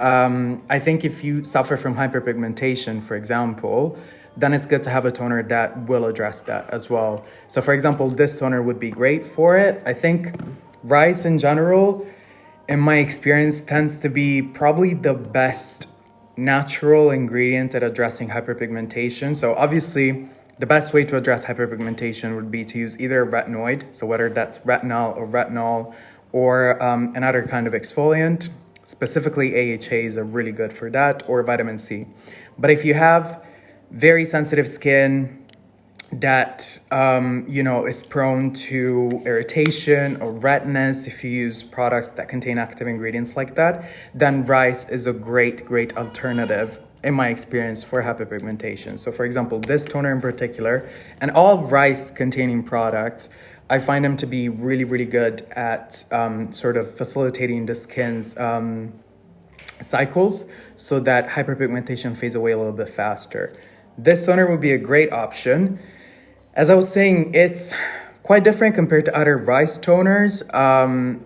I think if you suffer from hyperpigmentation, for example, then it's good to have a toner that will address that as well. So, for example, this toner would be great for it. I think rice in general, in my experience, tends to be probably the best natural ingredient at addressing hyperpigmentation. So, obviously, the best way to address hyperpigmentation would be to use either a retinoid, so whether that's retinol or another kind of exfoliant. Specifically, AHAs are really good for that, or vitamin C. But if you have very sensitive skin that is prone to irritation or redness, if you use products that contain active ingredients like that, then rice is a great alternative in my experience for hyperpigmentation. So for example, this toner in particular, and all rice containing products, I find them to be really good at sort of facilitating the skin's cycles so that hyperpigmentation fades away a little bit faster. This toner would be a great option. As I was saying, it's quite different compared to other rice toners.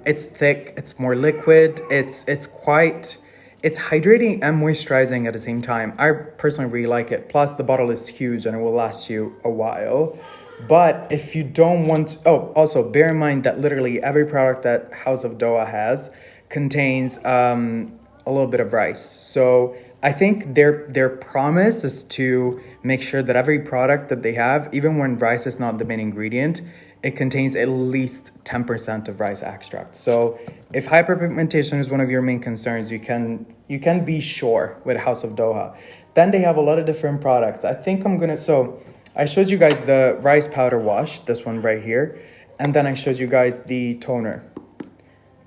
It's thick, it's more liquid, it's hydrating and moisturizing at the same time. I personally really like it. Plus, the bottle is huge and it will last you a while. But if you don't want also bear in mind that literally every product that House of Doha has contains a little bit of rice. So I think their promise is to make sure that every product that they have, even when rice is not the main ingredient, it contains at least 10% of rice extract. So if hyperpigmentation is one of your main concerns, you can be sure with House of Doha. Then they have a lot of different products. I think I showed you guys the rice powder wash, this one right here, and then I showed you guys the toner.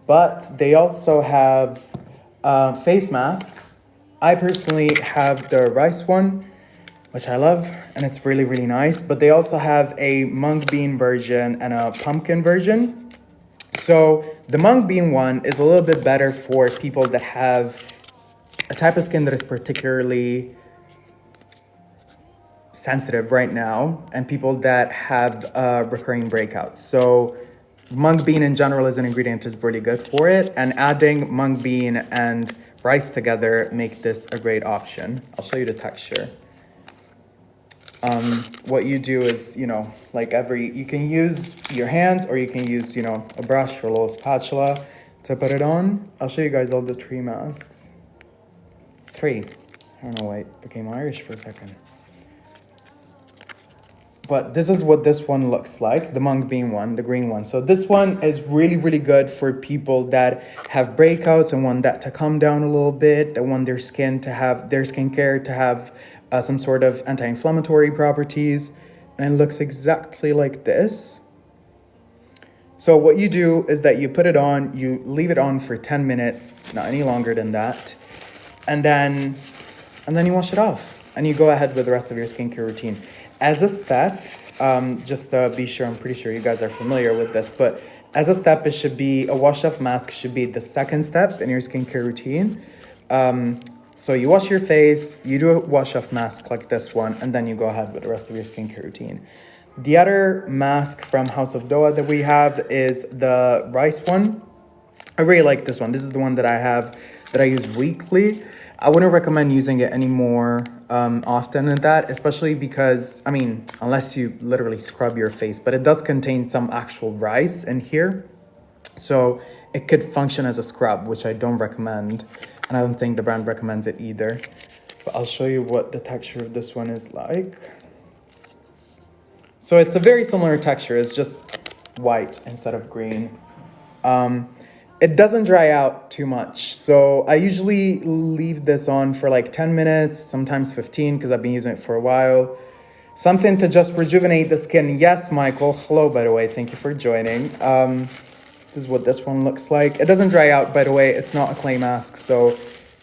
But they also have face masks. I personally have the rice one, which I love, and it's really nice. But they also have a mung bean version and a pumpkin version. So the mung bean one is a little bit better for people that have a type of skin that is particularly sensitive right now and people that have recurring breakouts. So mung bean in general as an ingredient is really good for it, and adding mung bean and rice together make this a great option. I'll show you the texture. What you do is, you can use your hands or you can use, a brush or a little spatula to put it on. I'll show you guys all the three masks. I don't know why it became Irish for a second. But this is what this one looks like, the mung bean one, the green one. So this one is really good for people that have breakouts and want that to come down a little bit, that want their skincare to have some sort of anti-inflammatory properties. And it looks exactly like this. So what you do is that you put it on, you leave it on for 10 minutes, not any longer than that. And then you wash it off and you go ahead with the rest of your skincare routine. As a step, just to be sure, I'm pretty sure you guys are familiar with this, but as a step, a wash-off mask should be the second step in your skincare routine. So you wash your face, you do a wash-off mask like this one, and then you go ahead with the rest of your skincare routine. The other mask from House of Doha that we have is the rice one. I really like this one. This is the one that I use weekly. I wouldn't recommend using it any more often than that, especially because, unless you literally scrub your face, but it does contain some actual rice in here. So it could function as a scrub, which I don't recommend. And I don't think the brand recommends it either. But I'll show you what the texture of this one is like. So it's a very similar texture. It's just white instead of green. It doesn't dry out too much. So I usually leave this on for like 10 minutes, sometimes 15, because I've been using it for a while. Something to just rejuvenate the skin. Yes, Michael. Hello, by the way. Thank you for joining. This is what this one looks like. It doesn't dry out, by the way. It's not a clay mask. So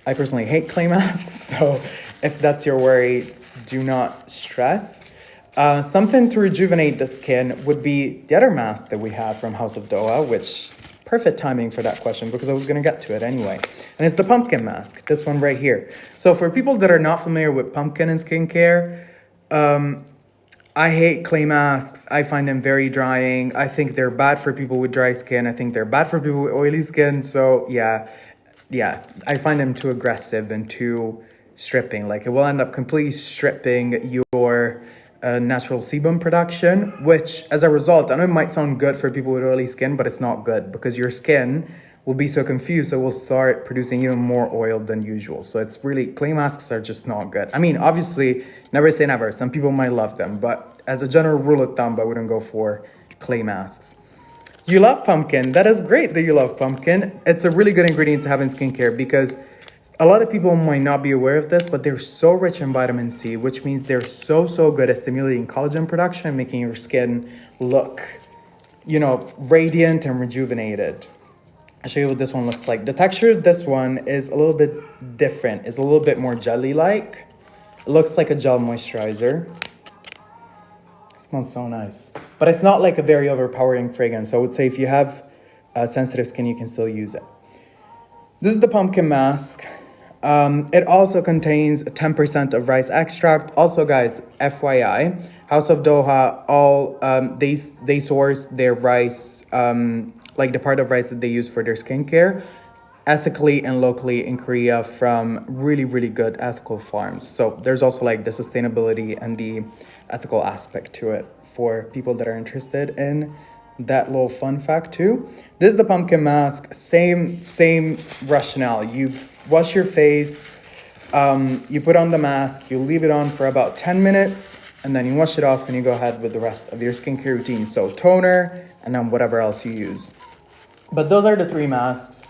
I personally hate clay masks. So if that's your worry, do not stress. Something to rejuvenate the skin would be the other mask that we have from House of Doha, which perfect timing for that question because I was going to get to it anyway. And it's the pumpkin mask, this one right here. So for people that are not familiar with pumpkin and skincare, I hate clay masks. I find them very drying. I think they're bad for people with dry skin. I think they're bad for people with oily skin. So yeah, yeah, I find them too aggressive and too stripping. Like it will end up completely stripping your natural sebum production, which as a result, I know it might sound good for people with oily skin, but it's not good because your skin will be so confused. So it will start producing even more oil than usual. So it's really, clay masks are just not good. I mean, obviously, never say never. Some people might love them, but as a general rule of thumb, I wouldn't go for clay masks. You love pumpkin. That is great that you love pumpkin. It's a really good ingredient to have in skincare because a lot of people might not be aware of this, but they're so rich in vitamin C, which means they're so good at stimulating collagen production and making your skin look, radiant and rejuvenated. I'll show you what this one looks like. The texture of this one is a little bit different. It's a little bit more jelly-like. It looks like a gel moisturizer. It smells so nice. But it's not like a very overpowering fragrance. So I would say if you have sensitive skin, you can still use it. This is the pumpkin mask. It also contains 10% of rice extract. Also, guys, FYI, House of Doha, they source their rice, like the part of rice that they use for their skincare, ethically and locally in Korea from really good ethical farms. So there's also like the sustainability and the ethical aspect to it for people that are interested in that little fun fact too. This is the pumpkin mask. Same rationale. You wash your face, you put on the mask, you leave it on for about 10 minutes, and then you wash it off and you go ahead with the rest of your skincare routine. So toner and then whatever else you use. But those are the three masks.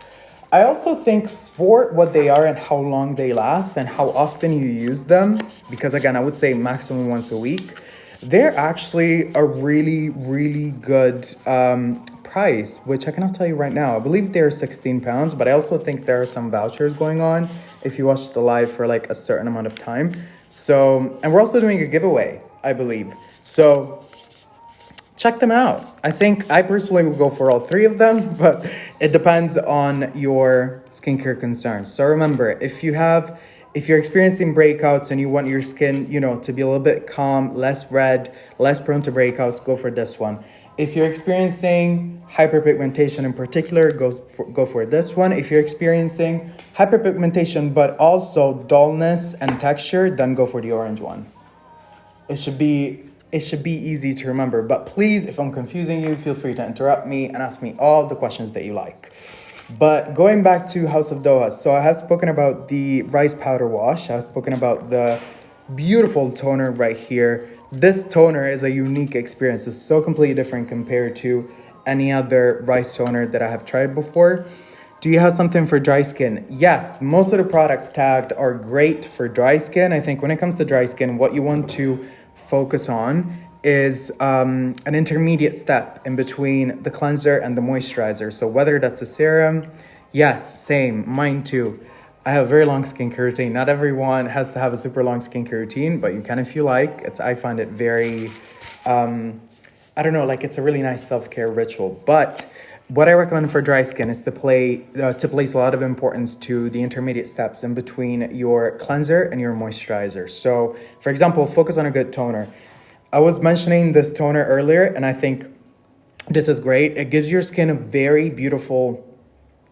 I also think for what they are and how long they last and how often you use them, because again, I would say maximum once a week, they're actually a really good price, which I cannot tell you right now. I believe they're £16, but I also think there are some vouchers going on if you watch the live for like a certain amount of time. So, and we're also doing a giveaway, I believe. So check them out. I think I personally will go for all three of them, but it depends on your skincare concerns. So remember, if you're experiencing breakouts and you want your skin, to be a little bit calm, less red, less prone to breakouts, go for this one. If you're experiencing hyperpigmentation in particular, go for this one. If you're experiencing hyperpigmentation but also dullness and texture, then go for the orange one. It should be easy to remember, but please, if I'm confusing you, feel free to interrupt me and ask me all the questions that you like. But going back to House of Doha, so I have spoken about the rice powder wash. I've spoken about the beautiful toner right here. This toner is a unique experience. It's so completely different compared to any other rice toner that I have tried before. Do you have something for dry skin? Yes, most of the products tagged are great for dry skin. I think when it comes to dry skin, what you want to focus on is an intermediate step in between the cleanser and the moisturizer. So whether that's a serum, yes, same, mine too. I have a very long skincare routine. Not everyone has to have a super long skincare routine, but you can if you like. I find it very, it's a really nice self-care ritual. But what I recommend for dry skin is to place a lot of importance to the intermediate steps in between your cleanser and your moisturizer. So, for example, focus on a good toner. I was mentioning this toner earlier, and I think this is great. It gives your skin a very beautiful,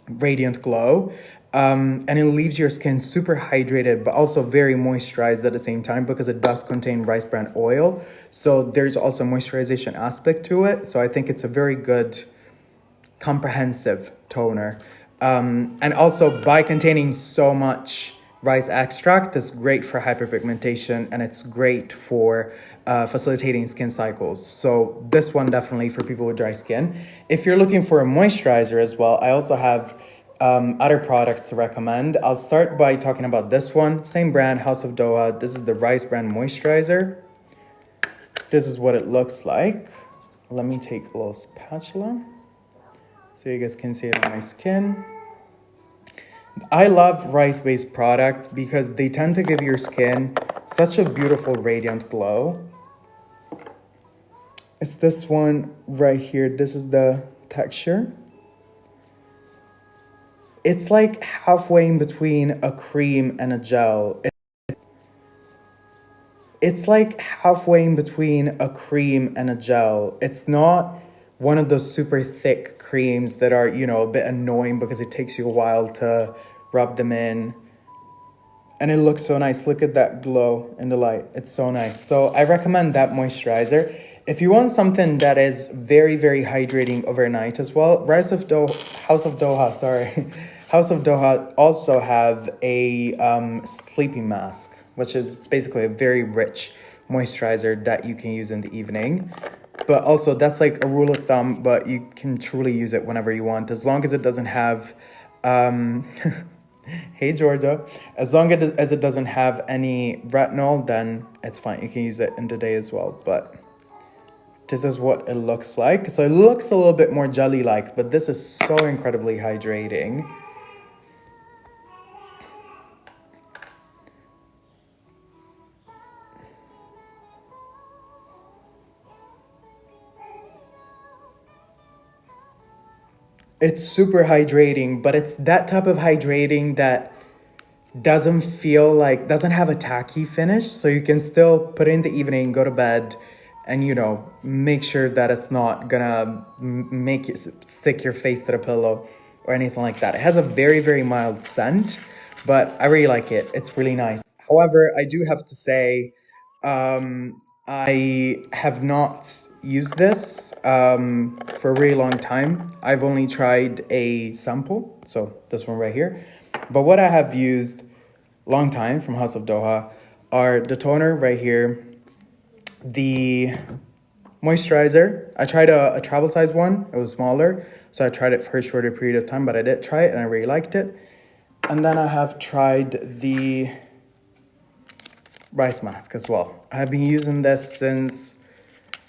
radiant glow. And it leaves your skin super hydrated, but also very moisturized at the same time because it does contain rice bran oil. So there's also a moisturization aspect to it. So I think it's a very good, comprehensive toner. And also by containing so much rice extract, it's great for hyperpigmentation and it's great for facilitating skin cycles. So this one definitely for people with dry skin. If you're looking for a moisturizer as well, I also have other products to recommend. I'll start by talking about this one. Same brand, House of Doha. This is the rice bran moisturizer. This is what it looks like. Let me take a little spatula so you guys can see it on my skin. I love rice-based products because they tend to give your skin such a beautiful radiant glow. It's this one right here. This is the texture. It's like halfway in between a cream and a gel. It's like halfway in between a cream and a gel. It's not one of those super thick creams that are, a bit annoying because it takes you a while to rub them in, and it looks so nice. Look at that glow in the light. It's so nice. So I recommend that moisturizer. If you want something that is very, very hydrating overnight as well, House of Doha, sorry. House of Doha also have a sleeping mask, which is basically a very rich moisturizer that you can use in the evening. But also that's like a rule of thumb, but you can truly use it whenever you want, as long as it doesn't have hey Georgia, as long as it doesn't have any retinol, then it's fine. You can use it in the day as well. But this is what it looks like. So it looks a little bit more jelly-like, but this is so incredibly hydrating. It's super hydrating, but it's that type of hydrating that doesn't have a tacky finish. So you can still put it in the evening, go to bed, and make sure that it's not gonna make you stick your face to the pillow or anything like that. It has a very, very mild scent, but I really like it. It's really nice. However, I do have to say, I have not used this for a really long time. I've only tried a sample, so this one right here. But what I have used long time from House of Doha are the toner right here, the moisturizer. I tried a travel size one. It was smaller, so I tried it for a shorter period of time, but I did try it and I really liked it. And then I have tried the rice mask as well. I've been using this since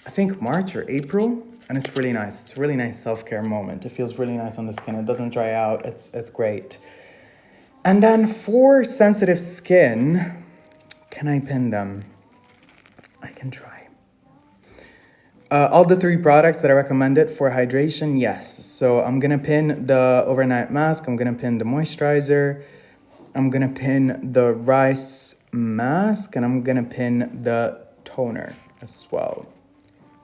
I think March or April, and it's really nice. It's a really nice self-care moment. It feels really nice on the skin. It doesn't dry out. It's great. And then for sensitive skin, can I pin them? I can try. All the 3 products that I recommended for hydration, yes. So I'm gonna pin the overnight mask. I'm gonna pin the moisturizer. I'm gonna pin the rice mask, and I'm gonna pin the toner as well.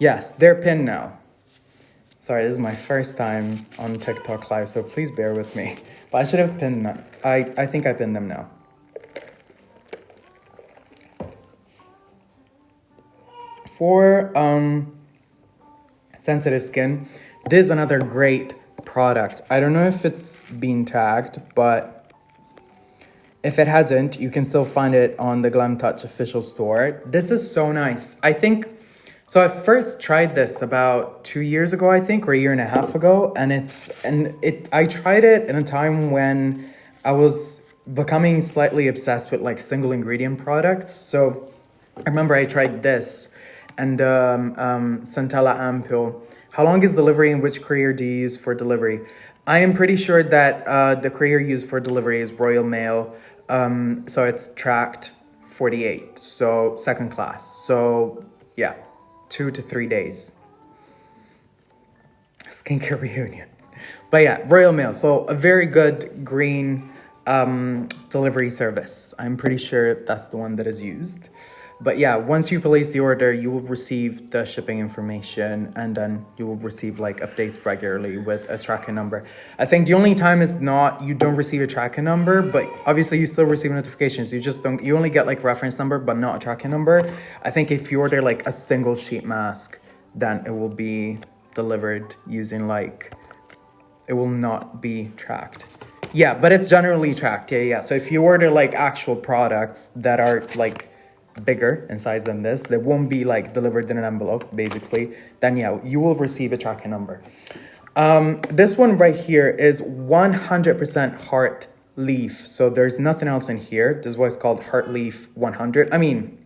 Yes, they're pinned now. Sorry, this is my first time on TikTok Live, so please bear with me. But I should have pinned them. I think I pinned them now. For sensitive skin, this is another great product. I don't know if it's been tagged, but if it hasn't, you can still find it on the Glam Touch official store. This is so nice. So I first tried this about 2 years ago, I think, or a year and a half ago. I tried it in a time when I was becoming slightly obsessed with like single ingredient products. So I remember I tried this and Centella Ampule. How long is delivery and which courier do you use for delivery? I am pretty sure that the courier used for delivery is Royal Mail. So it's tracked 48, so second class. So yeah, 2 to 3 days. Skincare reunion. But yeah, Royal Mail. So a very good green delivery service. I'm pretty sure that's the one that is used. But yeah, once you place the order, you will receive the shipping information, and then you will receive like updates regularly with a tracking number. I think the only time is you don't receive a tracking number, but obviously you still receive notifications. You only get like reference number, but not a tracking number. I think if you order like a single sheet mask, then it will be delivered using it will not be tracked. Yeah, but it's generally tracked. Yeah. So if you order like actual products that are like bigger in size than this, they won't be like delivered in an envelope basically, then yeah, you will receive a tracking number. This one right here is 100% Heartleaf, so there's nothing else in here. This is why it's called Heartleaf 100. I mean,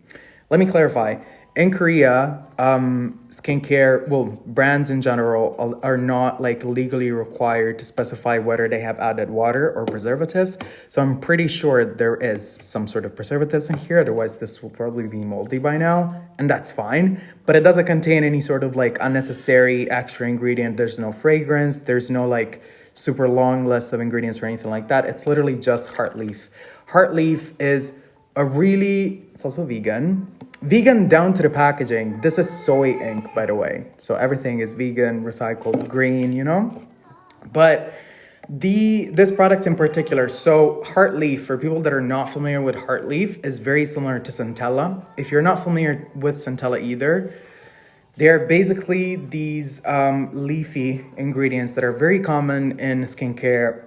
let me clarify. In Korea, skincare, brands in general are not like legally required to specify whether they have added water or preservatives. So I'm pretty sure there is some sort of preservatives in here. Otherwise, this will probably be moldy by now, and that's fine. But it doesn't contain any sort of like unnecessary extra ingredient. There's no fragrance. There's no like super long list of ingredients or anything like that. It's literally just Heartleaf. Heartleaf is it's also vegan. Vegan down to the packaging. This is soy ink, by the way. So everything is vegan, recycled, green, But This product in particular, so Heartleaf, for people that are not familiar with Heartleaf, is very similar to Centella. If you're not familiar with Centella either, they're basically these leafy ingredients that are very common in skincare,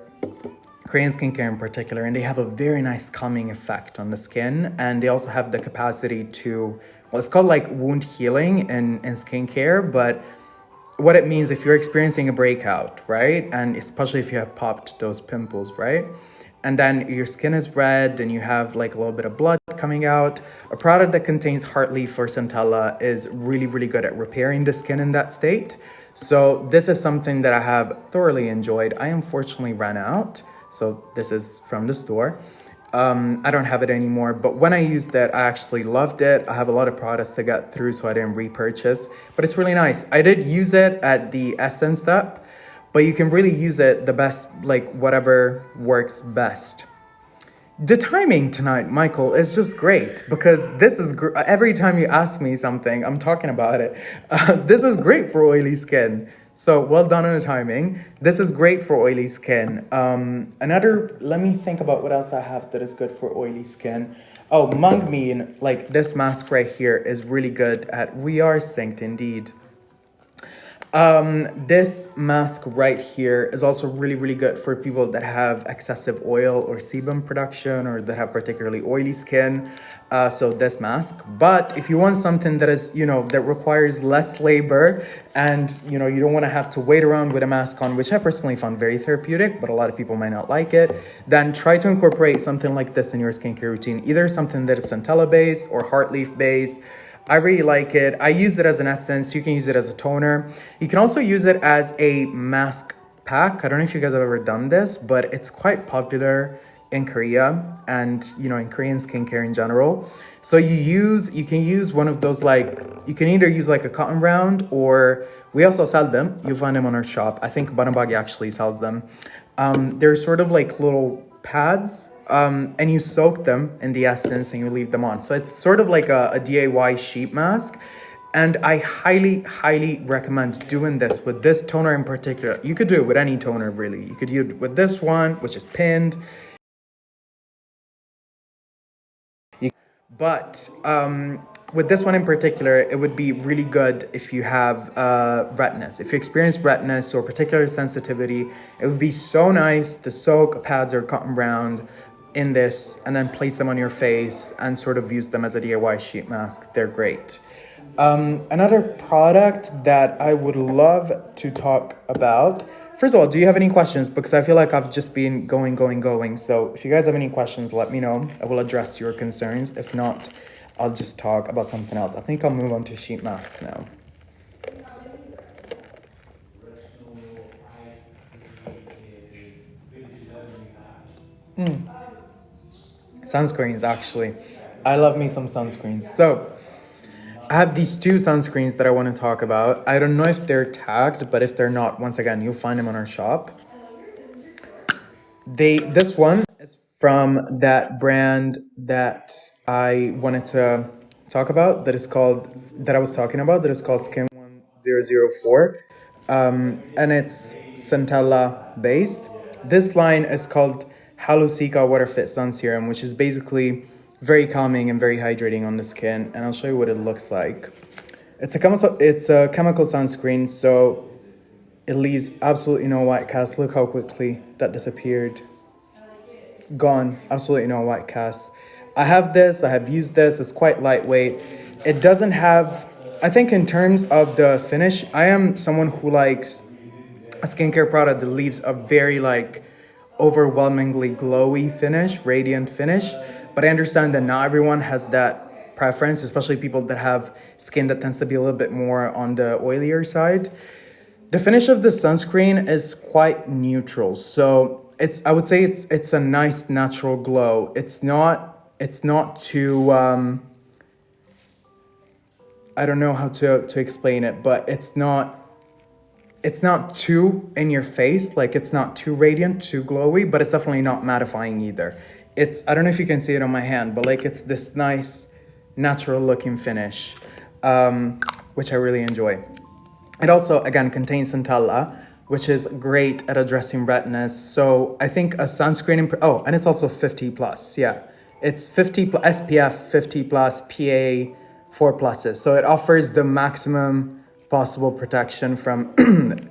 Korean skincare in particular, and they have a very nice calming effect on the skin. And they also have the capacity to, well, it's called like wound healing in skincare, but what it means if you're experiencing a breakout, right? And especially if you have popped those pimples, right? And then your skin is red and you have like a little bit of blood coming out. A product that contains Heartleaf or Centella is really, really good at repairing the skin in that state. So this is something that I have thoroughly enjoyed. I unfortunately ran out. So this is from the store. I don't have it anymore, but when I used it, I actually loved it. I have a lot of products to get through, so I didn't repurchase, but it's really nice. I did use it at the essence step, but you can really use it the best, like whatever works best. The timing tonight, Michael, is just great because this is every time you ask me something, I'm talking about it. This is great for oily skin. So well done on the timing. This is great for oily skin. Let me think about what else I have that is good for oily skin. Oh, mung bean, like this mask right here is really good at, we are synced indeed. This mask right here is also really, really good for people that have excessive oil or sebum production or that have particularly oily skin. So this mask, but if you want something that is, that requires less labor and, you don't want to have to wait around with a mask on, which I personally found very therapeutic, but a lot of people might not like it, then try to incorporate something like this in your skincare routine, either something that is Centella based or Heartleaf based. I really like it. I use it as an essence. You can use it as a toner. You can also use it as a mask pack. I don't know if you guys have ever done this, but it's quite popular in Korea and, in Korean skincare in general. So you can use one of those, like, you can either use like a cotton round, or we also sell them. You'll find them on our shop. I think Banabagi actually sells them. They're sort of like little pads. And you soak them in the essence and you leave them on. So it's sort of like a DIY sheet mask. And I highly, highly recommend doing this with this toner in particular. You could do it with any toner, really. You could use it with this one, which is pinned. But with this one in particular, it would be really good if you have redness. If you experience redness or particular sensitivity, it would be so nice to soak pads or cotton round in this and then place them on your face and sort of use them as a DIY sheet mask. They're great. Another product that I would love to talk about. First of all, do you have any questions? Because I feel like I've just been going. So if you guys have any questions, let me know. I will address your concerns. If not, I'll just talk about something else. I think I'll move on to sheet masks now. Sunscreens, actually. I love me some sunscreens. So I have these two sunscreens that I want to talk about. I don't know if they're tagged, but if they're not, once again, you'll find them on our shop. This one is from that brand that I wanted to talk about, that I was talking about, that is called Skin 1004. And it's Centella based. This line is called Halusika Water Fit Sun Serum, which is basically very calming and very hydrating on the skin. And I'll show you what it looks like. It's a chemical sunscreen, so it leaves absolutely no white cast. Look how quickly that disappeared. Gone. Absolutely no white cast. I have used this. It's quite lightweight. It doesn't have, I think in terms of the finish, I am someone who likes a skincare product that leaves a very overwhelmingly glowy finish, radiant finish. But I understand that not everyone has that preference, especially people that have skin that tends to be a little bit more on the oilier side. The finish of the sunscreen is quite neutral. So I would say it's a nice natural glow. It's not too, I don't know how to explain it, but it's not too in your face, like it's not too radiant, too glowy, but it's definitely not mattifying either. I don't know if you can see it on my hand, but it's this nice natural looking finish, which I really enjoy. It also, again, contains Centella, which is great at addressing redness. So I think a sunscreen, and it's also 50 plus. Yeah, it's 50 SPF 50 plus, PA 4 pluses. So it offers the maximum possible protection from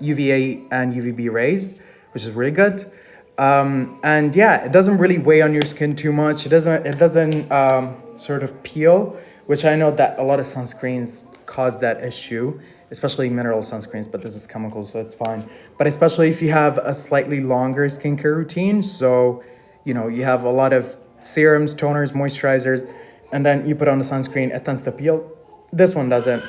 UVA and UVB rays, which is really good. And yeah, it doesn't really weigh on your skin too much. It doesn't sort of peel, which I know that a lot of sunscreens cause that issue, especially mineral sunscreens, but this is chemical, so it's fine. But especially if you have a slightly longer skincare routine, so you have a lot of serums, toners, moisturizers, and then you put on the sunscreen, it tends to peel. This one doesn't.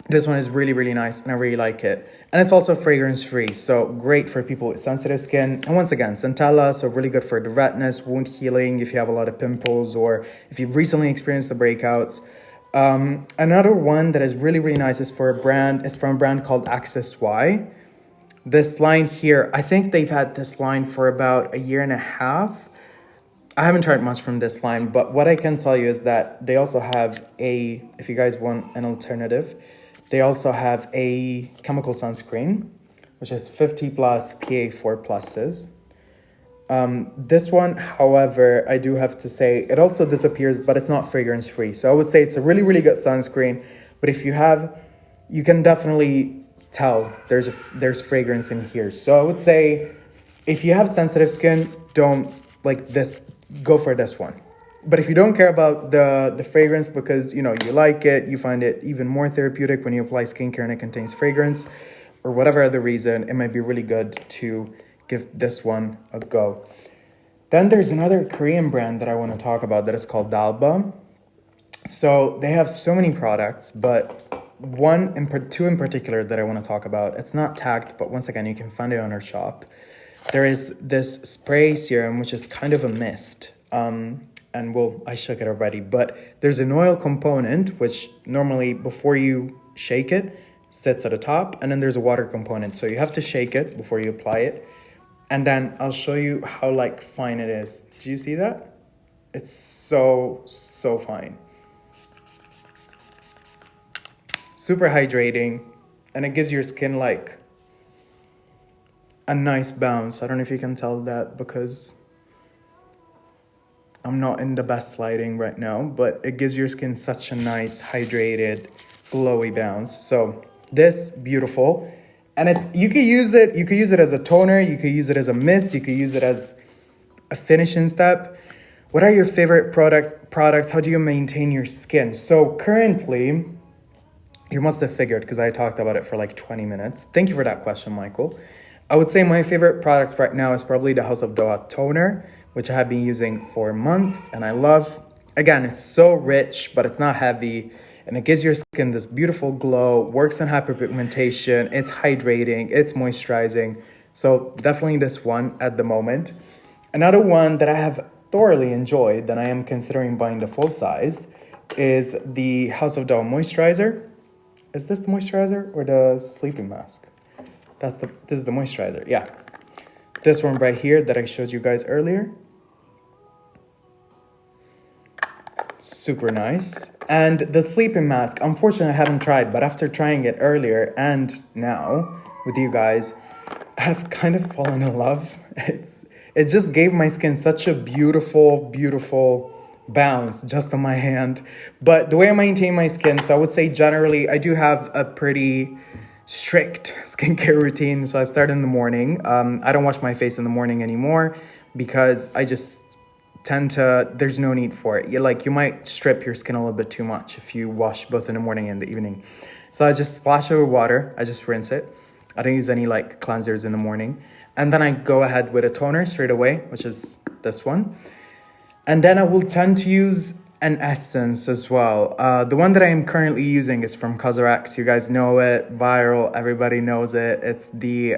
This one is really, really nice, and I really like it. And it's also fragrance-free, so great for people with sensitive skin. And once again, centella, so really good for the redness, wound healing, if you have a lot of pimples, or if you've recently experienced the breakouts. Another one that is really, really nice is from a brand called Access Y. This line here, I think they've had this line for about a year and a half. I haven't tried much from this line, but what I can tell you is that they also have if you guys want an alternative, they also have a chemical sunscreen, which is 50 plus PA 4 pluses. This one, however, I do have to say, it also disappears, but it's not fragrance free. So I would say it's a really, really good sunscreen. But if you can definitely tell there's fragrance in here. So I would say if you have sensitive skin, don't like this, go for this one. But if you don't care about the fragrance because, you like it, you find it even more therapeutic when you apply skincare and it contains fragrance, or whatever other reason, it might be really good to give this one a go. Then there's another Korean brand that I want to talk about that is called Dalba. So they have so many products, but two in particular that I want to talk about. It's not tagged, but once again, you can find it on our shop. There is this spray serum, which is kind of a mist. I shook it already, but there's an oil component, which normally before you shake it, sits at the top, and then there's a water component. So you have to shake it before you apply it. And then I'll show you how fine it is. Do you see that? It's so, so fine. Super hydrating, and it gives your skin a nice bounce. I don't know if you can tell that because I'm not in the best lighting right now, but it gives your skin such a nice, hydrated, glowy bounce. So this, beautiful. And you could use it as a toner, you could use it as a mist, you could use it as a finishing step. What are your favorite products? How do you maintain your skin? So currently, you must have figured because I talked about it for 20 minutes. Thank you for that question, Michael. I would say my favorite product right now is probably the House of Doha toner, which I have been using for months and I love. Again, it's so rich, but it's not heavy. And it gives your skin this beautiful glow, works on hyperpigmentation, it's hydrating, it's moisturizing. So definitely this one at the moment. Another one that I have thoroughly enjoyed, that I am considering buying the full size, is the House of Doha moisturizer. Is this the moisturizer or the sleeping mask? This is the moisturizer, yeah. This one right here that I showed you guys earlier. Super nice. And the sleeping mask, unfortunately I haven't tried, but after trying it earlier and now with you guys, I have kind of fallen in love. It just gave my skin such a beautiful, beautiful bounce just on my hand. But the way I maintain my skin, so I would say generally I do have a pretty strict skincare routine. So I start in the morning. I don't wash my face in the morning anymore because I just there's no need for it. You might strip your skin a little bit too much if you wash both in the morning and the evening. So I just splash it with water. I just rinse it. I don't use any cleansers in the morning. And then I go ahead with a toner straight away, which is this one. And then I will tend to use an essence as well. The one that I am currently using is from Cosrx. You guys know it, viral, everybody knows it. It's the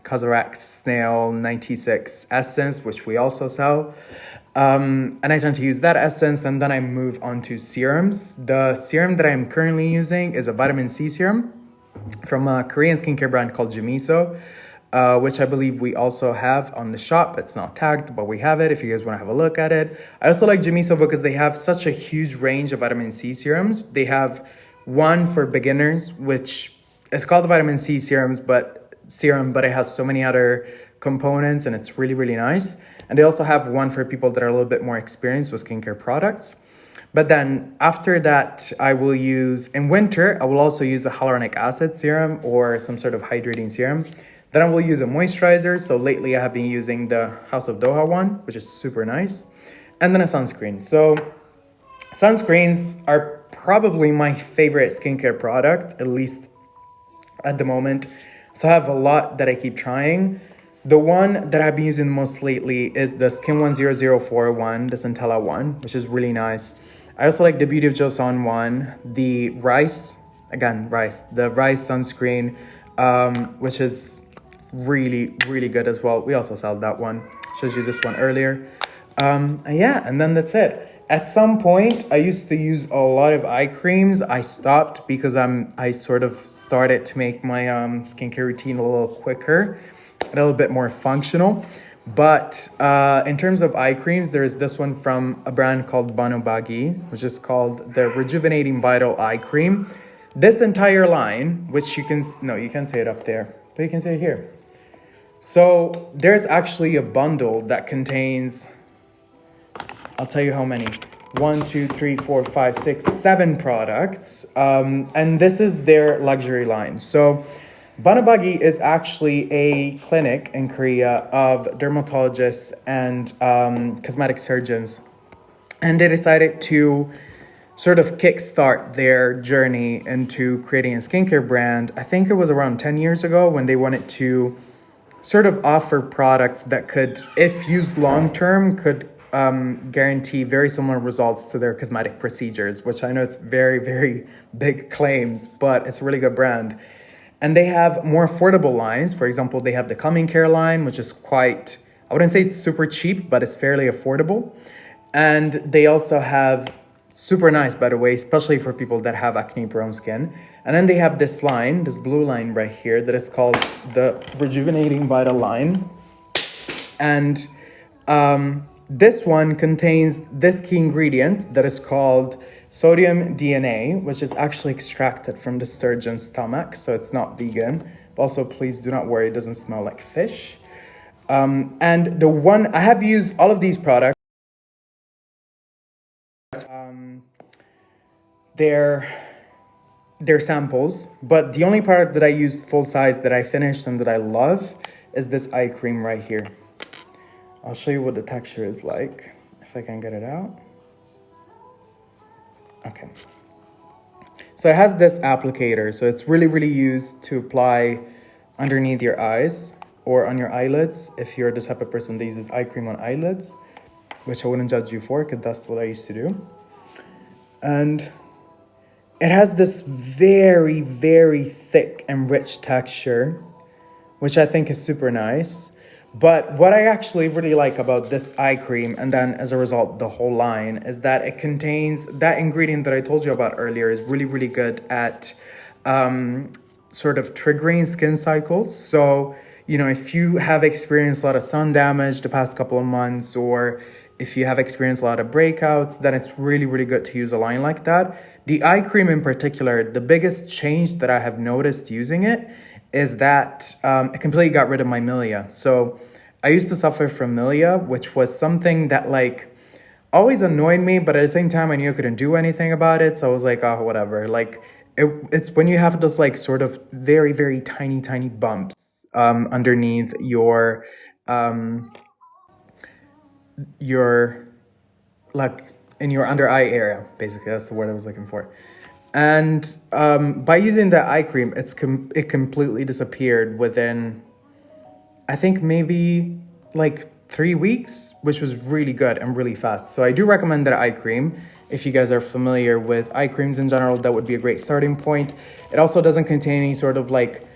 Cosrx Snail 96 essence, which we also sell. And I tend to use that essence, and then I move on to serums. The serum that I'm currently using is a vitamin C serum from a Korean skincare brand called Jimiso, which I believe we also have on the shop. It's not tagged, but we have it if you guys want to have a look at it. I also like Jimiso because they have such a huge range of vitamin C serums. They have one for beginners, which is called the vitamin C serums, but serum, but it has so many other components and it's really, really nice. And they also have one for people that are a little bit more experienced with skincare products. But then after that, I will use, in winter, I will also use a hyaluronic acid serum or some sort of hydrating serum. Then I will use a moisturizer. So lately I have been using the House of Doha one, which is super nice. And then a sunscreen. So sunscreens are probably my favorite skincare product, at least at the moment. So I have a lot that I keep trying. The one that I've been using most lately is the Skin 10041, the Centella one, which is really nice. I also like the Beauty of Joseon one, the the Rice sunscreen, which is really, really good as well. We also sell that one. Shows you this one earlier. And then that's it. At some point, I used to use a lot of eye creams. I stopped because I sort of started to make my skincare routine a little quicker, a little bit more functional. But in terms of eye creams, there's this one from a brand called Banobagi, which is called the Rejuvenating Vital Eye Cream. This entire line, which you can't say it up there, but you can say it here. So there's actually a bundle that contains, I'll tell you how many. 1, 2, 3, 4, 5, 6, 7 products. And this is their luxury line. So Banobagi is actually a clinic in Korea of dermatologists and cosmetic surgeons. And they decided to sort of kickstart their journey into creating a skincare brand. I think it was around 10 years ago when they wanted to sort of offer products that could, if used long-term, could guarantee very similar results to their cosmetic procedures, which I know it's very, very big claims, but it's a really good brand. And they have more affordable lines. For example, they have the Calming Care line, which is quite, I wouldn't say it's super cheap, but it's fairly affordable. And they also have super nice, by the way, especially for people that have acne-prone skin. And then they have this line, this blue line right here, that is called the Rejuvenating Vital line. And this one contains this key ingredient that is called sodium DNA, which is actually extracted from the sturgeon's stomach, so it's not vegan. But also, please do not worry, it doesn't smell like fish. And the one, I have used all of these products. They're samples, but the only product that I used full size that I finished and that I love is this eye cream right here. I'll show you what the texture is like, if I can get it out. Okay. So it has this applicator, so it's really, really used to apply underneath your eyes or on your eyelids if you're the type of person that uses eye cream on eyelids, which I wouldn't judge you for, because that's what I used to do. And it has this very, very thick and rich texture, which I think is super nice. But what I actually really like about this eye cream, and then as a result, the whole line, is that it contains that ingredient that I told you about earlier is really, really good at sort of triggering skin cycles. So, you know, if you have experienced a lot of sun damage the past couple of months, or if you have experienced a lot of breakouts, then it's really, really good to use a line like that. The eye cream in particular, the biggest change that I have noticed using it is that it completely got rid of my milia. So I used to suffer from milia, which was something that like always annoyed me, but at the same time I knew I couldn't do anything about it. So I was like, oh, whatever. Like it's when you have those like sort of very, very tiny, tiny bumps underneath your like in your under eye area, basically. That's the word I was looking for. And by using that eye cream, it completely disappeared within, I think maybe like 3 weeks, which was really good and really fast. So I do recommend that eye cream. If you guys are familiar with eye creams in general, that would be a great starting point. It also doesn't contain any sort of like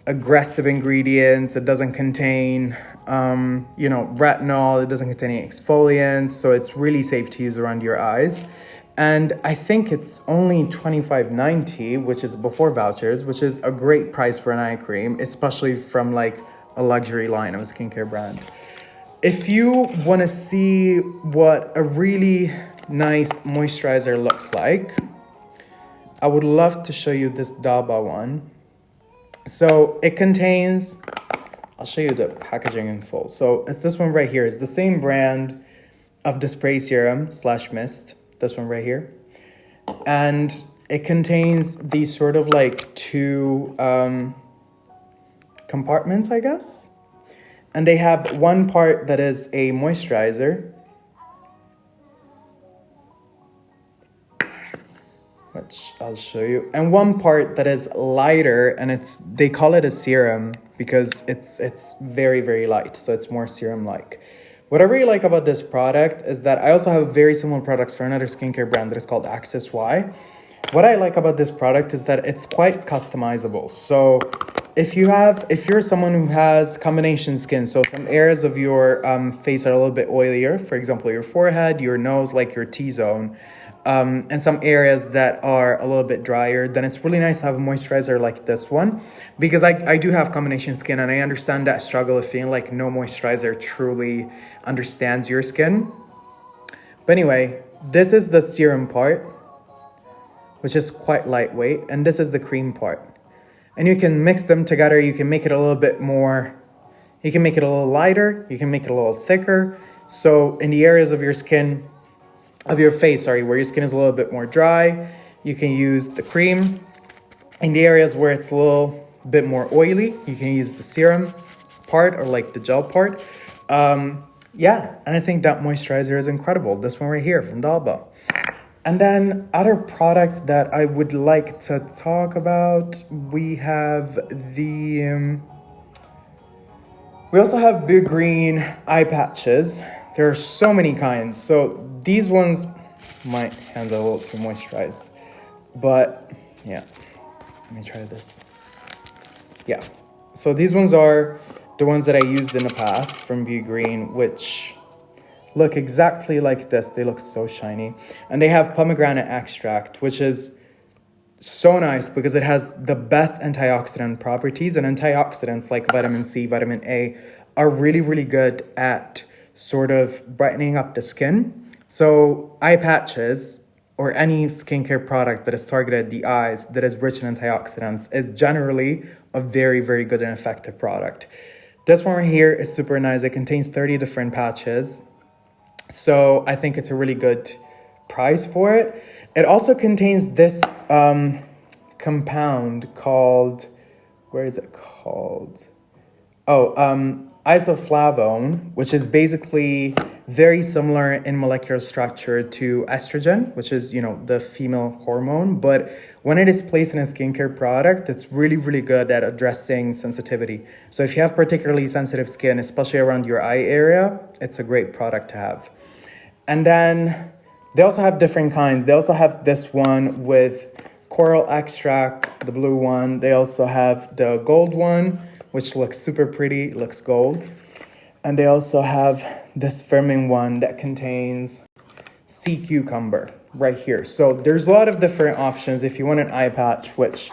aggressive ingredients. It doesn't contain, retinol. It doesn't contain any exfoliants. So it's really safe to use around your eyes. And I think it's only $25.90, which is before vouchers, which is a great price for an eye cream, especially from like a luxury line of a skincare brand. If you want to see what a really nice moisturizer looks like, I would love to show you this Daba one. So it contains, I'll show you the packaging in full. So it's this one right here. It's the same brand of the spray serum slash mist. This one right here. And it contains these sort of like two compartments, I guess. And they have one part that is a moisturizer, which I'll show you, and one part that is lighter, and they call it a serum because it's very, very light, so it's more serum-like. What I really like about this product is that I also have a very similar product for another skincare brand that is called Access Y. What I like about this product is that it's quite customizable. So if you're someone who has combination skin, so some areas of your face are a little bit oilier, for example, your forehead, your nose, like your T-zone, and some areas that are a little bit drier, then it's really nice to have a moisturizer like this one, because I do have combination skin, and I understand that struggle of feeling like no moisturizer truly understands your skin. But anyway, this is the serum part, which is quite lightweight, and this is the cream part. And you can mix them together, you can make it a little bit more, you can make it a little lighter, you can make it a little thicker. So in the areas of your skin, of your face, sorry, where your skin is a little bit more dry, you can use the cream. In the areas where it's a little bit more oily, you can use the serum part or like the gel part. Yeah, and I think that moisturizer is incredible. This one right here from Dalba. And then other products that I would like to talk about, we have the, we also have Big Green eye patches. There are so many kinds. So these ones, my hands are a little too moisturized, but yeah, let me try this. Yeah, so these ones are the ones that I used in the past from Big Green, which look exactly like this. They look so shiny. And they have pomegranate extract, which is so nice because it has the best antioxidant properties. And antioxidants like vitamin C, vitamin A are really, really good at sort of brightening up the skin. So eye patches or any skincare product that is targeted at the eyes that is rich in antioxidants is generally a very, very good and effective product. This one right here is super nice. It contains 30 different patches. So I think it's a really good price for it. It also contains this compound called, where is it called? Isoflavone, which is basically very similar in molecular structure to estrogen, which is, the female hormone. But when it is placed in a skincare product, it's really, really good at addressing sensitivity. So if you have particularly sensitive skin, especially around your eye area, it's a great product to have. And then they also have different kinds. They also have this one with coral extract, the blue one. They also have the gold one, which looks super pretty, looks gold. And they also have this firming one that contains sea cucumber right here. So there's a lot of different options if you want an eye patch, which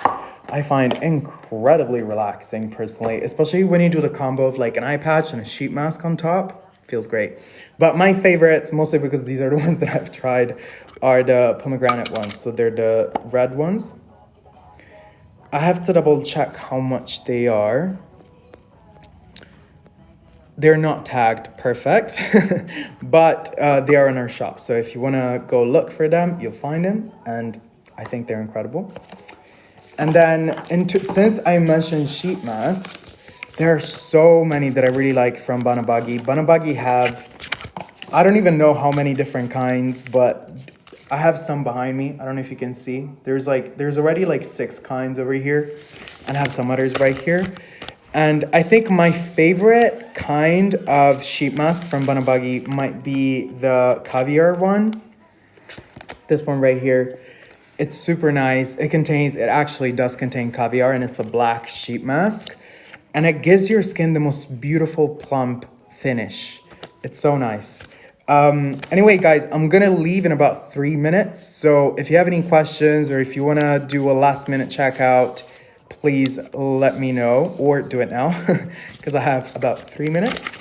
I find incredibly relaxing personally, especially when you do the combo of like an eye patch and a sheet mask on top. Feels great. But my favorites, mostly because these are the ones that I've tried, are the pomegranate ones. So they're the red ones. I have to double check how much they are. They're not tagged perfect, but they are in our shop. So if you want to go look for them, you'll find them. And I think they're incredible. And then since I mentioned sheet masks, there are so many that I really like from Banabagi. Banabagi have, I don't even know how many different kinds, but I have some behind me. I don't know if you can see. There's already like 6 kinds over here, and I have some others right here. And I think my favorite kind of sheet mask from Banabagi might be the caviar one. This one right here. It's super nice. It actually does contain caviar, and it's a black sheet mask. And it gives your skin the most beautiful plump finish. It's so nice. Anyway, guys, I'm going to leave in about 3 minutes. So if you have any questions or if you want to do a last minute checkout, please let me know, or do it now because I have about 3 minutes.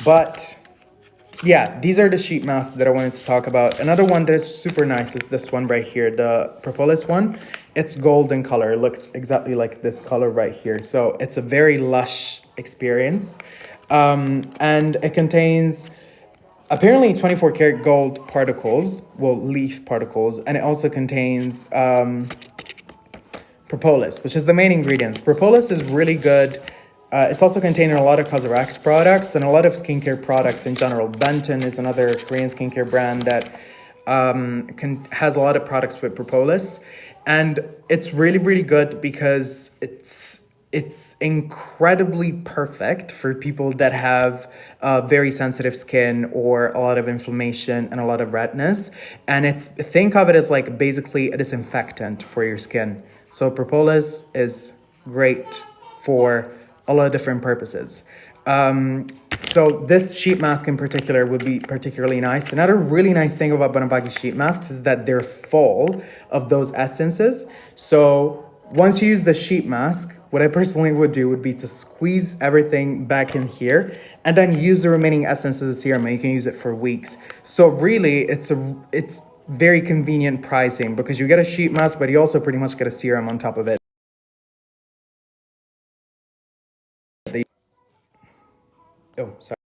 But yeah, these are the sheet masks that I wanted to talk about. Another one that is super nice is this one right here, the propolis one. It's golden color. It looks exactly like this color right here. So it's a very lush experience. And it contains apparently 24 karat gold particles, well, leaf particles, and it also contains propolis, which is the main ingredients. Propolis is really good. It's also contained in a lot of Cosrx products and a lot of skincare products in general. Benton is another Korean skincare brand that has a lot of products with propolis. And it's really, really good because it's incredibly perfect for people that have very sensitive skin or a lot of inflammation and a lot of redness. And think of it as like basically a disinfectant for your skin. So propolis is great for a lot of different purposes. So this sheet mask in particular would be particularly nice. Another really nice thing about Bonabagi sheet masks is that they're full of those essences. So once you use the sheet mask, what I personally would do would be to squeeze everything back in here and then use the remaining essences of serum, and you can use it for weeks. So really, it's very convenient pricing because you get a sheet mask, but you also pretty much get a serum on top of it. Oh, sorry.